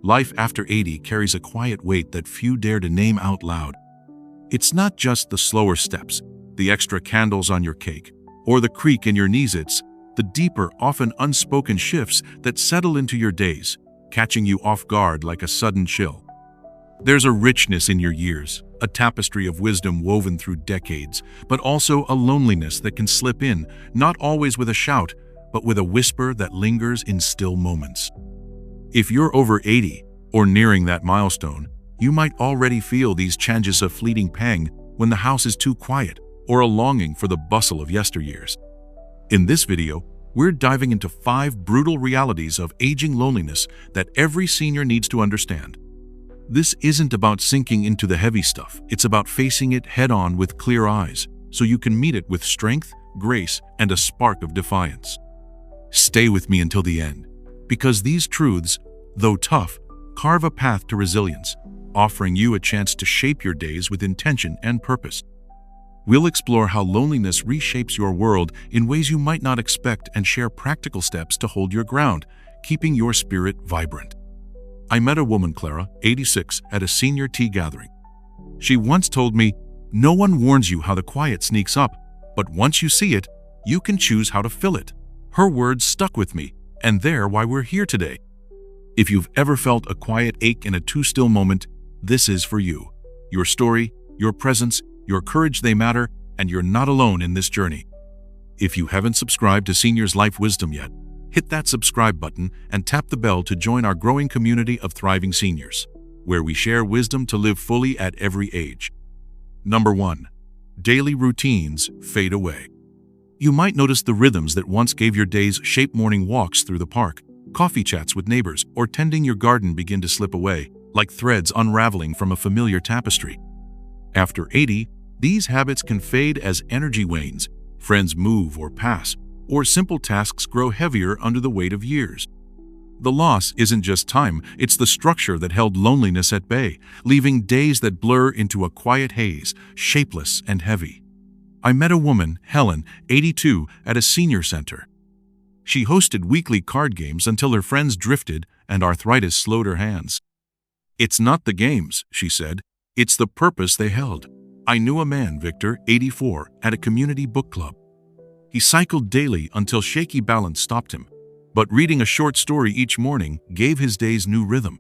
life after 80 carries a quiet weight that few dare to name out loud. It's not just the slower steps, the extra candles on your cake, or the creak in your knees. It's the deeper, often unspoken shifts that settle into your days, catching you off guard like a sudden chill. There's a richness in your years, a tapestry of wisdom woven through decades, but also a loneliness that can slip in, not always with a shout, but with a whisper that lingers in still moments. If you're over 80 or nearing that milestone, you might already feel these changes of fleeting pang when the house is too quiet, or a longing for the bustle of yesteryears. In this video, we're diving into 5 brutal realities of aging loneliness that every senior needs to understand. This isn't about sinking into the heavy stuff, it's about facing it head-on with clear eyes, so you can meet it with strength, grace, and a spark of defiance. Stay with me until the end, because these truths, though tough, carve a path to resilience, offering you a chance to shape your days with intention and purpose. We'll explore how loneliness reshapes your world in ways you might not expect and share practical steps to hold your ground, keeping your spirit vibrant. I met a woman, Clara, 86, at a senior tea gathering. She once told me, "No one warns you how the quiet sneaks up, but once you see it, you can choose how to fill it." Her words stuck with me, and they're why we're here today. If you've ever felt a quiet ache in a too-still moment, this is for you. Your story, your presence, your courage, they matter, and you're not alone in this journey. If you haven't subscribed to Seniors Life Wisdom yet, hit that subscribe button and tap the bell to join our growing community of thriving seniors, where we share wisdom to live fully at every age. Number 1. Daily routines fade away. You might notice the rhythms that once gave your days shape. Morning walks through the park, coffee chats with neighbors, or tending your garden begin to slip away, like threads unraveling from a familiar tapestry. After 80, these habits can fade as energy wanes, friends move or pass, or simple tasks grow heavier under the weight of years. The loss isn't just time, it's the structure that held loneliness at bay, leaving days that blur into a quiet haze, shapeless and heavy. I met a woman, Helen, 82, at a senior center. She hosted weekly card games until her friends drifted and arthritis slowed her hands. "It's not the games," she said, "it's the purpose they held." I knew a man, Victor, 84, at a community book club. He cycled daily until shaky balance stopped him, but reading a short story each morning gave his days new rhythm.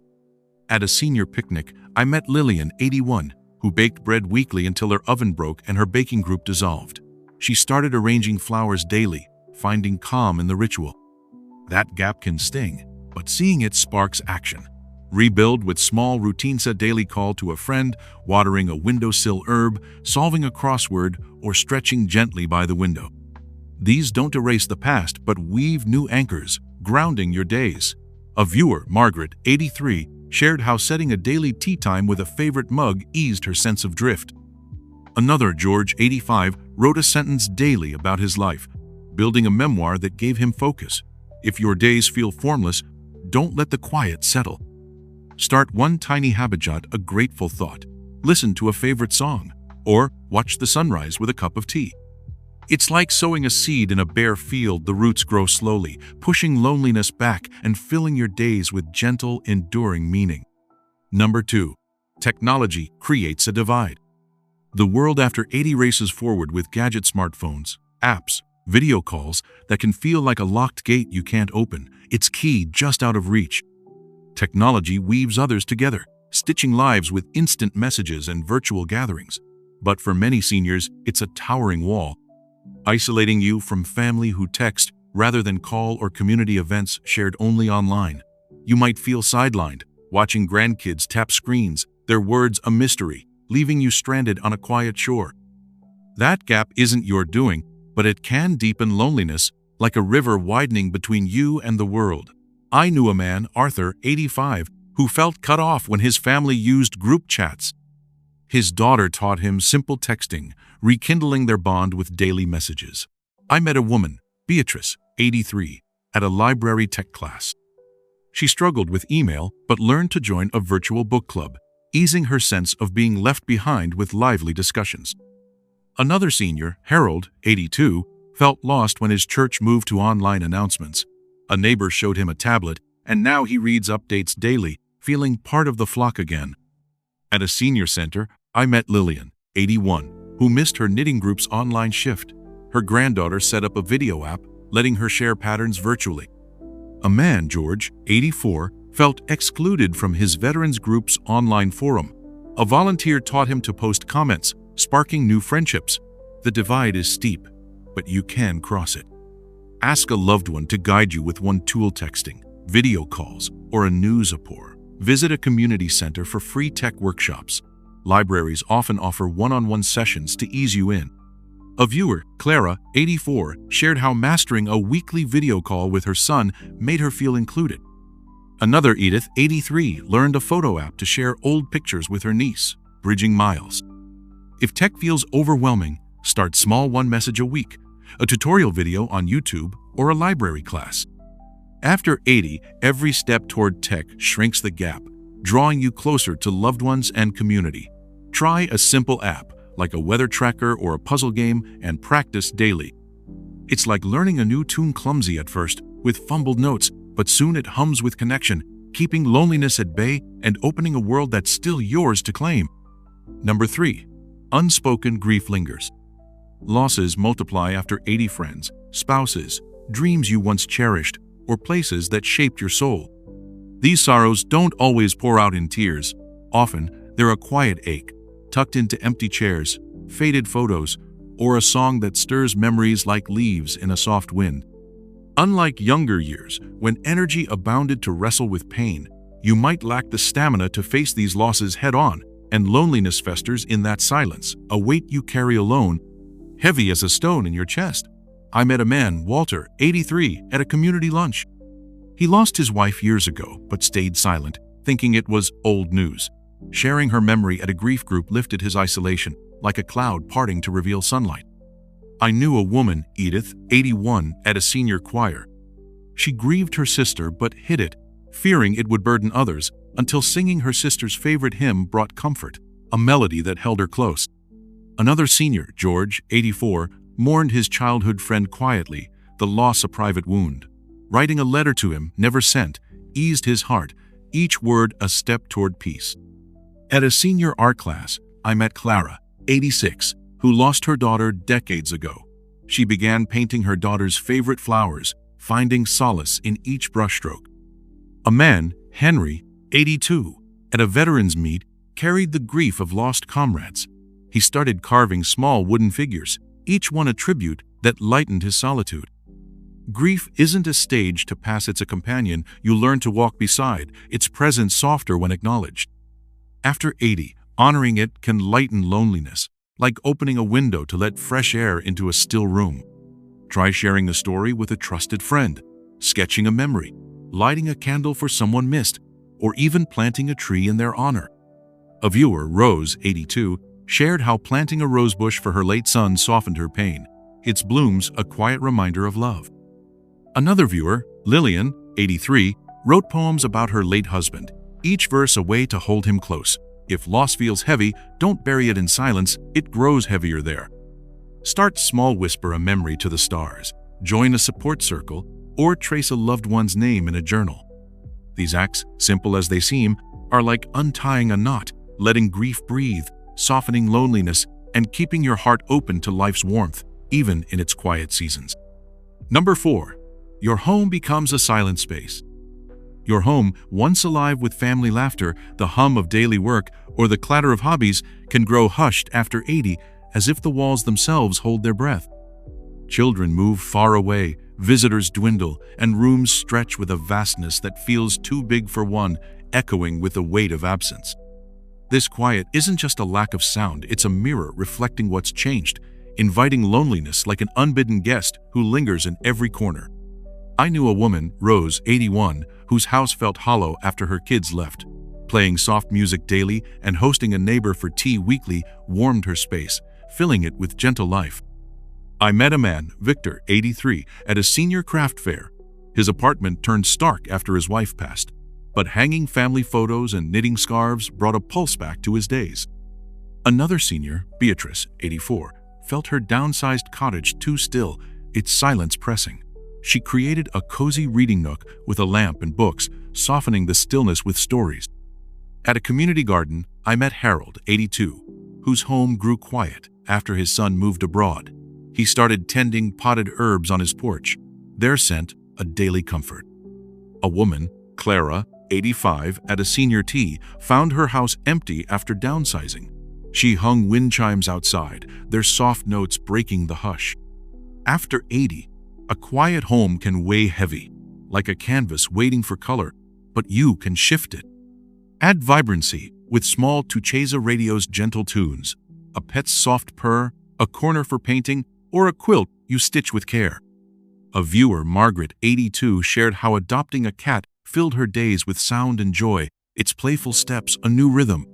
At a senior picnic, I met Lillian, 81, who baked bread weekly until her oven broke and her baking group dissolved. She started arranging flowers daily, finding calm in the ritual. That gap can sting, but seeing it sparks action. Rebuild with small routines: a daily call to a friend, watering a windowsill herb, solving a crossword, or stretching gently by the window. These don't erase the past, but weave new anchors, grounding your days. A viewer, Margaret, 83, shared how setting a daily tea time with a favorite mug eased her sense of drift. Another, George, 85, wrote a sentence daily about his life, building a memoir that gave him focus. If your days feel formless, don't let the quiet settle. Start one tiny habit: jot a grateful thought, listen to a favorite song, or watch the sunrise with a cup of tea. It's like sowing a seed in a bare field. The roots grow slowly, pushing loneliness back and filling your days with gentle, enduring meaning. Number 2. Technology creates a divide. The world after 80 races forward with gadget smartphones, apps, video calls that can feel like a locked gate you can't open, its key just out of reach. Technology weaves others together, stitching lives with instant messages and virtual gatherings. But for many seniors, it's a towering wall, isolating you from family who text rather than call, or community events shared only online. You might feel sidelined, watching grandkids tap screens, their words a mystery, leaving you stranded on a quiet shore. That gap isn't your doing, but it can deepen loneliness, like a river widening between you and the world. I knew a man, Arthur, 85, who felt cut off when his family used group chats. His daughter taught him simple texting, rekindling their bond with daily messages. I met a woman, Beatrice, 83, at a library tech class. She struggled with email but learned to join a virtual book club, easing her sense of being left behind with lively discussions. Another senior, Harold, 82, felt lost when his church moved to online announcements. A neighbor showed him a tablet, and now he reads updates daily, feeling part of the flock again. At a senior center, I met Lillian, 81, who missed her knitting group's online shift. Her granddaughter set up a video app, letting her share patterns virtually. A man, George, 84, felt excluded from his veterans group's online forum. A volunteer taught him to post comments, sparking new friendships. The divide is steep, but you can cross it. Ask a loved one to guide you with one tool: texting, video calls, or a news apport. Visit a community center for free tech workshops. Libraries often offer one-on-one sessions to ease you in. A viewer, Clara, 84, shared how mastering a weekly video call with her son made her feel included. Another, Edith, 83, learned a photo app to share old pictures with her niece, bridging miles. If tech feels overwhelming, start small: one message a week, a tutorial video on YouTube, or a library class. After 80, every step toward tech shrinks the gap, drawing you closer to loved ones and community. Try a simple app, like a weather tracker or a puzzle game, and practice daily. It's like learning a new tune, clumsy at first, with fumbled notes, but soon it hums with connection, keeping loneliness at bay and opening a world that's still yours to claim. Number 3. Unspoken grief lingers. Losses multiply after 80. Friends, spouses, dreams you once cherished, or places that shaped your soul. These sorrows don't always pour out in tears. Often, they're a quiet ache, tucked into empty chairs, faded photos, or a song that stirs memories like leaves in a soft wind. Unlike younger years, when energy abounded to wrestle with pain, you might lack the stamina to face these losses head-on, and loneliness festers in that silence, a weight you carry alone, heavy as a stone in your chest. I met a man, Walter, 83, at a community lunch. He lost his wife years ago, but stayed silent, thinking it was old news. Sharing her memory at a grief group lifted his isolation, like a cloud parting to reveal sunlight. I knew a woman, Edith, 81, at a senior choir. She grieved her sister but hid it, fearing it would burden others, until singing her sister's favorite hymn brought comfort, a melody that held her close. Another senior, George, 84, mourned his childhood friend quietly, the loss a private wound. Writing a letter to him, never sent, eased his heart, each word a step toward peace. At a senior art class, I met Clara, 86, who lost her daughter decades ago. She began painting her daughter's favorite flowers, finding solace in each brushstroke. A man, Henry, 82, at a veterans meet, carried the grief of lost comrades. He started carving small wooden figures, each one a tribute that lightened his solitude. Grief isn't a stage to pass, it's a companion you learn to walk beside, its presence softer when acknowledged. After 80, honoring it can lighten loneliness, like opening a window to let fresh air into a still room. Try sharing the story with a trusted friend, sketching a memory, lighting a candle for someone missed, or even planting a tree in their honor. A viewer, Rose, 82, shared how planting a rosebush for her late son softened her pain, its blooms a quiet reminder of love. Another viewer, Lillian, 83, wrote poems about her late husband, each verse a way to hold him close. If loss feels heavy, don't bury it in silence, it grows heavier there. Start small, whisper a memory to the stars, join a support circle, or trace a loved one's name in a journal. These acts, simple as they seem, are like untying a knot, letting grief breathe, softening loneliness, and keeping your heart open to life's warmth, even in its quiet seasons. Number 4. Your home becomes a silent space. Your home, once alive with family laughter, the hum of daily work, or the clatter of hobbies, can grow hushed after 80, as if the walls themselves hold their breath. Children move far away, visitors dwindle, and rooms stretch with a vastness that feels too big for one, echoing with the weight of absence. This quiet isn't just a lack of sound, it's a mirror reflecting what's changed, inviting loneliness like an unbidden guest who lingers in every corner. I knew a woman, Rose, 81, whose house felt hollow after her kids left. Playing soft music daily and hosting a neighbor for tea weekly warmed her space, filling it with gentle life. I met a man, Victor, 83, at a senior craft fair. His apartment turned stark after his wife passed, but hanging family photos and knitting scarves brought a pulse back to his days. Another senior, Beatrice, 84, felt her downsized cottage too still, its silence pressing. She created a cozy reading nook with a lamp and books, softening the stillness with stories. At a community garden, I met Harold, 82, whose home grew quiet after his son moved abroad. He started tending potted herbs on his porch, their scent a daily comfort. A woman, Clara, 85, at a senior tea, found her house empty after downsizing. She hung wind chimes outside, their soft notes breaking the hush. After 80, a quiet home can weigh heavy, like a canvas waiting for color, but you can shift it. Add vibrancy with small Tucheza radio's gentle tunes, a pet's soft purr, a corner for painting, or a quilt you stitch with care. A viewer, Margaret, 82, shared how adopting a cat filled her days with sound and joy, its playful steps a new rhythm.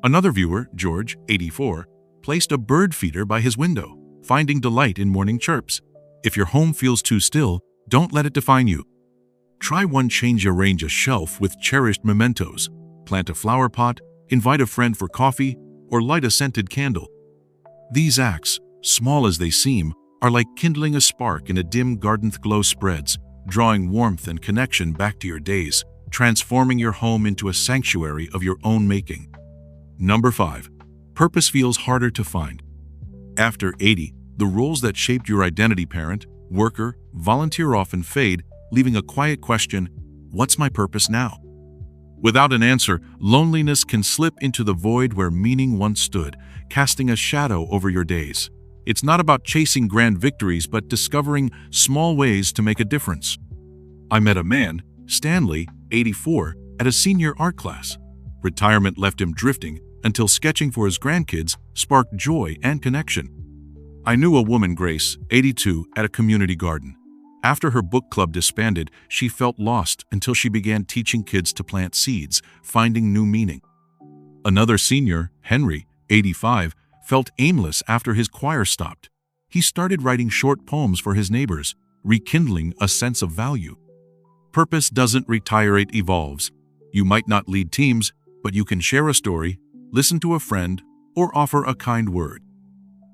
Another viewer, George, 84, placed a bird feeder by his window, finding delight in morning chirps. If your home feels too still, don't let it define you. Try one change-arrange a shelf with cherished mementos. Plant a flower pot, invite a friend for coffee, or light a scented candle. These acts, small as they seem, are like kindling a spark in a dim garden glow spreads, drawing warmth and connection back to your days, transforming your home into a sanctuary of your own making. Number 5. Purpose feels harder to find. After 80, the roles that shaped your identity, parent, worker, volunteer, often fade, leaving a quiet question, what's my purpose now? Without an answer, loneliness can slip into the void where meaning once stood, casting a shadow over your days. It's not about chasing grand victories, but discovering small ways to make a difference. I met a man, Stanley, 84, at a senior art class. Retirement left him drifting until sketching for his grandkids sparked joy and connection. I knew a woman, Grace, 82, at a community garden. After her book club disbanded, she felt lost until she began teaching kids to plant seeds, finding new meaning. Another senior, Henry, 85, felt aimless after his choir stopped. He started writing short poems for his neighbors, rekindling a sense of value. Purpose doesn't retire, it evolves. You might not lead teams, but you can share a story, listen to a friend, or offer a kind word.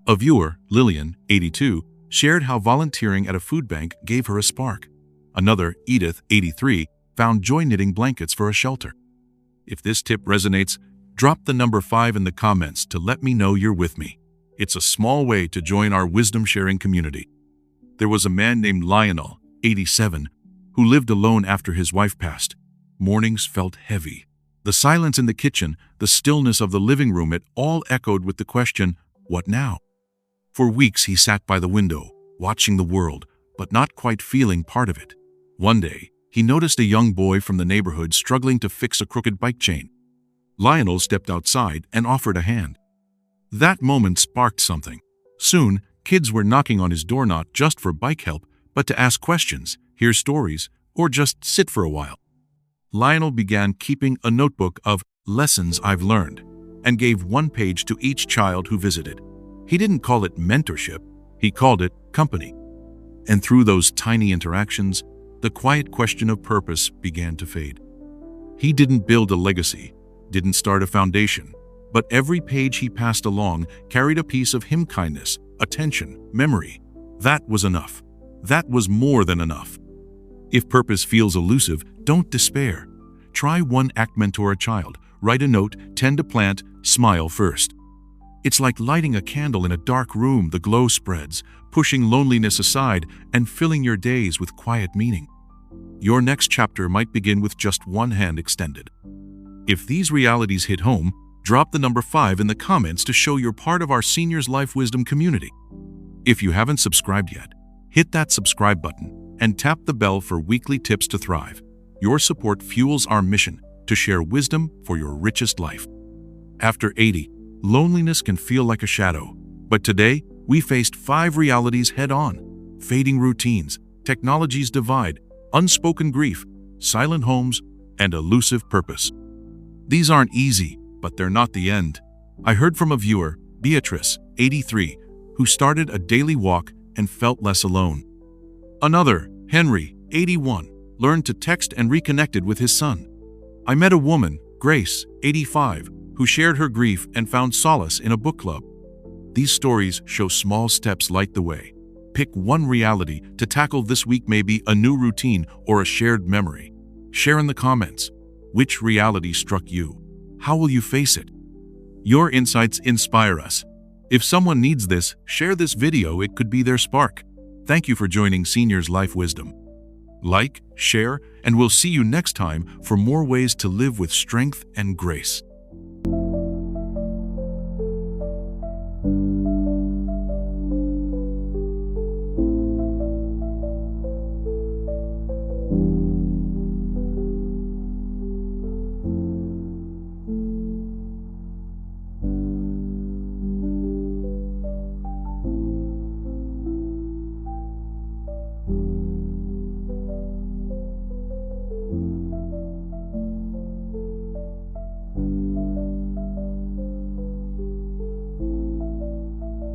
A viewer, Lillian, 82, shared how volunteering at a food bank gave her a spark. Another, Edith, 83, found joy knitting blankets for a shelter. If this tip resonates, drop the number 5 in the comments to let me know you're with me. It's a small way to join our wisdom-sharing community. There was a man named Lionel, 87, who lived alone after his wife passed. Mornings felt heavy. The silence in the kitchen, the stillness of the living room, it all echoed with the question, what now? For weeks he sat by the window, watching the world, but not quite feeling part of it. One day, he noticed a young boy from the neighborhood struggling to fix a crooked bike chain. Lionel stepped outside and offered a hand. That moment sparked something. Soon, kids were knocking on his door not just for bike help, but to ask questions, hear stories, or just sit for a while. Lionel began keeping a notebook of lessons I've learned and gave one page to each child who visited. He didn't call it mentorship, he called it company. And through those tiny interactions, the quiet question of purpose began to fade. He didn't build a legacy, didn't start a foundation, but every page he passed along carried a piece of him, kindness, attention, memory. That was enough. That was more than enough. If purpose feels elusive, don't despair. Try one act, mentor a child, write a note, tend a plant, smile first. It's like lighting a candle in a dark room. The glow spreads, pushing loneliness aside and filling your days with quiet meaning. Your next chapter might begin with just one hand extended. If these realities hit home, drop the number 5 in the comments to show you're part of our Seniors Life Wisdom community. If you haven't subscribed yet, hit that subscribe button and tap the bell for weekly tips to thrive. Your support fuels our mission to share wisdom for your richest life. After 80, loneliness can feel like a shadow, but today we faced 5 realities head-on: fading routines, technology's divide, unspoken grief, silent homes, and elusive purpose. These aren't easy, but they're not the end. I heard from a viewer, Beatrice, 83, who started a daily walk and felt less alone. Another, Henry, 81, learned to text and reconnected with his son. I met a woman, Grace, 85, who shared her grief and found solace in a book club. These stories show small steps light the way. Pick one reality to tackle this week, maybe a new routine or a shared memory. Share in the comments which reality struck you. How will you face it? Your insights inspire us. If someone needs this, share this video. It could be their spark. Thank you for joining Seniors Life Wisdom. Like, share, and we'll see you next time for more ways to live with strength and grace.